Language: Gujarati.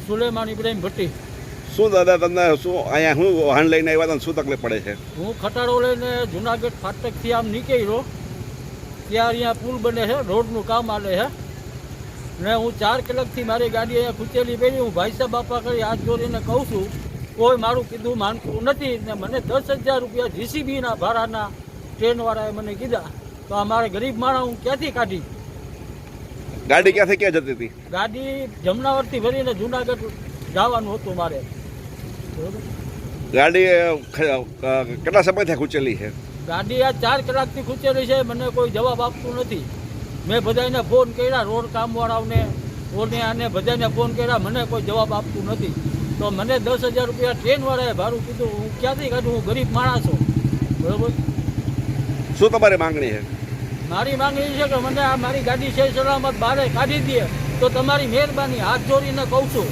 સુલેમાન ઇબ્રાહીમ ભટ્ટી. શું દાદા તમને શું અહીંયા શું વાહન લઈને આવ્યા હતા, શું તકલીફ પડે છે? હું ખટાડો લઈને જુનાગઢ ફાટકથી આમ નીકળ્યો, ત્યાં અહીંયા પુલ બને છે, રોડનું કામ આલે છે ને હું 4 કલાકથી મારી ગાડી અહીંયા ખૂંચેલી પડી. હું ભાઈ સાહેબ બાપા કરી હાથ જોડીને કહું છું, કોઈ મારું કીધું માનતું નથી ને મને 10,000 રૂપિયા જીસીબીના ભાડાના ટ્રેનવાળાએ મને કીધા. તો આ મારે ગરીબ માણસ હું ક્યાંથી કાઢી? ગાડી ક્યાંથી ક્યાં જતી હતી? ગાડી જમનાવરથી ભરીને જુનાગઢ જવાનું હતું મારે. ગાડી કેટલા સમયથી ખૂંચેલી છે? ગાડી આ 4 કલાકથી ખૂંચેલી છે, મને કોઈ જવાબ આપતું નથી. મેં બધાને ફોન કર્યા, રોડ કામવાળાઓને ઓને આને બધાને ફોન કર્યા, મને કોઈ જવાબ આપતું નથી. તો મને 10,000 રૂપિયા ટ્રેનવાળાએ ભાડું કીધું, હું ક્યાંથી કાઢું? હું ગરીબ માણસ છું, બરાબર. શું તમારી માંગણી છે? મારી માંગણી છે કે મને આ મારી ગાડી છે સલામત બહાર કાઢી દે તો તમારી મહેરબાની, હાથ જોડીને કહું છું.